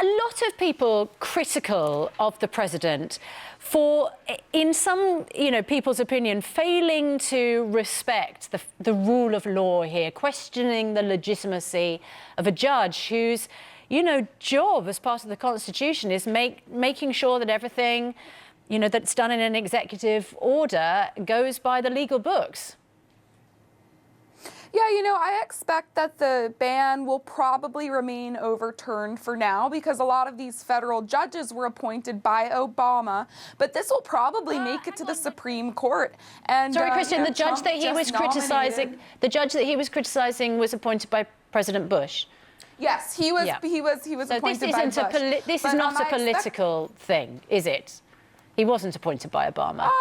a lot of people critical of the president for, in some, people's opinion, failing to respect the rule of law here, questioning the legitimacy of a judge whose, job as part of the Constitution is making sure that everything, that's done in an executive order goes by the legal books. Yeah, I expect that the ban will probably remain overturned for now because a lot of these federal judges were appointed by Obama, but this will probably make it to the Supreme Court. And sorry, Christian, the judge Trump that he was criticizing was appointed by President Bush. Yes, he was. Yeah. He was so appointed by Bush. This is not a political thing, is it? He wasn't appointed by Obama.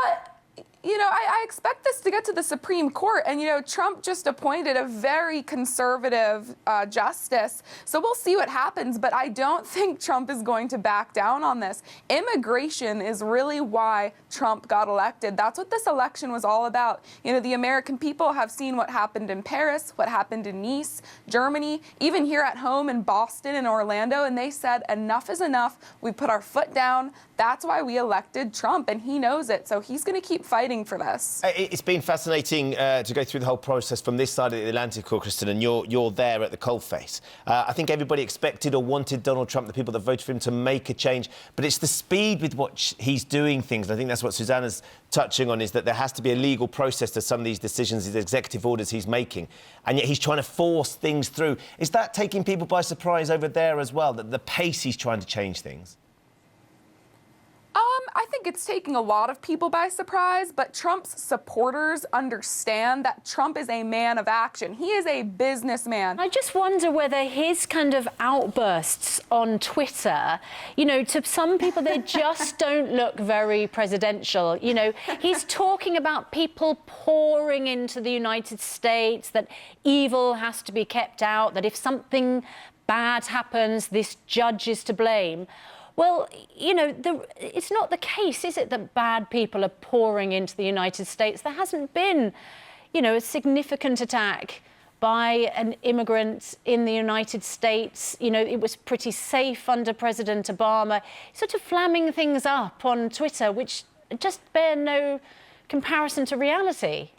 I expect this to get to the Supreme Court, and, Trump just appointed a very conservative justice, so we'll see what happens, but I don't think Trump is going to back down on this. Immigration is really why Trump got elected. That's what this election was all about. The American people have seen what happened in Paris, what happened in Nice, Germany, even here at home in Boston and Orlando, and they said enough is enough. We put our foot down. That's why we elected Trump, and he knows it, so he's going to keep fighting for this. It's been fascinating to go through the whole process from this side of the Atlantic, Kristen, and you're there at the coalface. I think everybody expected or wanted Donald Trump, the people that voted for him, to make a change, but it's the speed with which he's doing things. And I think that's what Susanna's touching on, is that there has to be a legal process to some of these decisions, these executive orders he's making, and yet he's trying to force things through. Is that taking people by surprise over there as well, that the pace he's trying to change things? I think it's taking a lot of people by surprise, but Trump's supporters understand that Trump is a man of action. He is a businessman. I just wonder whether his kind of outbursts on Twitter, to some people, they just don't look very presidential. He's talking about people pouring into the United States, that evil has to be kept out, that if something bad happens, this judge is to blame. Well, it's not the case, is it, that bad people are pouring into the United States? There hasn't been, a significant attack by an immigrant in the United States. It was pretty safe under President Obama. Sort of flamming things up on Twitter, which just bear no comparison to reality.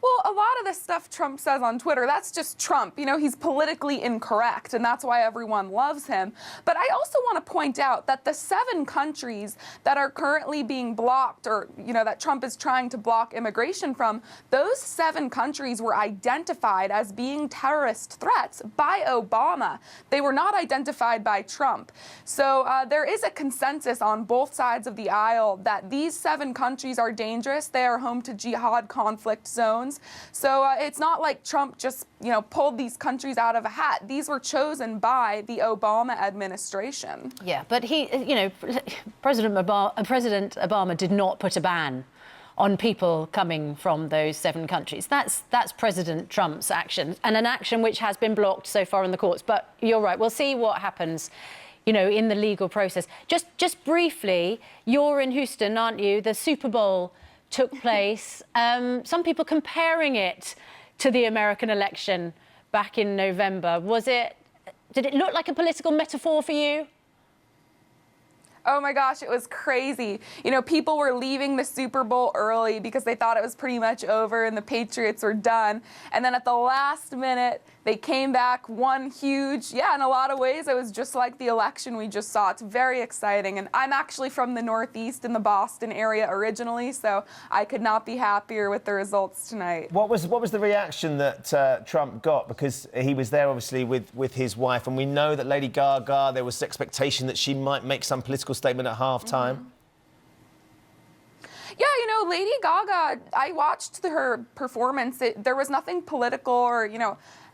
Well, a lot of the stuff Trump says on Twitter, that's just Trump. He's politically incorrect, and that's why everyone loves him. But I also want to point out that the 7 countries that are currently being blocked, or, that Trump is trying to block immigration from, those 7 countries were identified as being terrorist threats by Obama. They were not identified by Trump. So there is a consensus on both sides of the aisle that these 7 countries are dangerous. They are home to jihad conflict zones. So it's not like Trump just, pulled these countries out of a hat. These were chosen by the Obama administration. Yeah, but President Obama did not put a ban on people coming from those 7 countries. That's President Trump's action, and an action which has been blocked so far in the courts. But you're right, we'll see what happens, in the legal process. Just briefly, you're in Houston, aren't you? The Super Bowl took place. Some people comparing it to the American election back in November. Did it look like a political metaphor for you? Oh my gosh, it was crazy. People were leaving the Super Bowl early because they thought it was pretty much over and the Patriots were done. And then at the last minute, they came back, won huge. Yeah, in a lot of ways, it was just like the election we just saw. It's very exciting. And I'm actually from the Northeast in the Boston area originally, so I could not be happier with the results tonight. What was the reaction that Trump got? Because he was there, obviously, with his wife, and we know that Lady Gaga, there was expectation that she might make some political statement at halftime. Yeah, Lady Gaga, I watched her performance. There was nothing political or,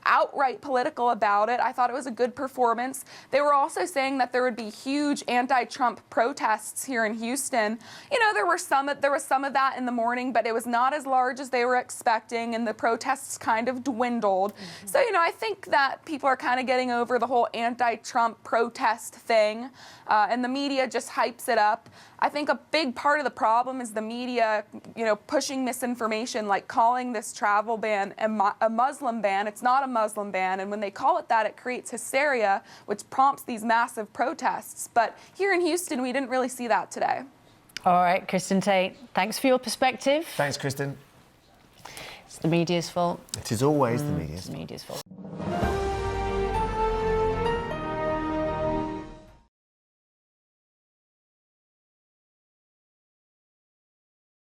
outright political about it. I thought it was a good performance. They were also saying that there would be huge anti-Trump protests here in Houston. There was some of that in the morning, but it was not as large as they were expecting, and the protests kind of dwindled. So, I think that people are kind of getting over the whole anti-Trump protest thing, and the media just hypes it up. I think a big part of the problem is the media, pushing misinformation, like calling this travel ban a Muslim ban. It's not a Muslim ban, and when they call it that, it creates hysteria, which prompts these massive protests. But here in Houston, we didn't really see that today. All right, Kristen Tate, thanks for your perspective. Thanks, Kristen. It's the media's fault. It is always the media's It's the media's fault.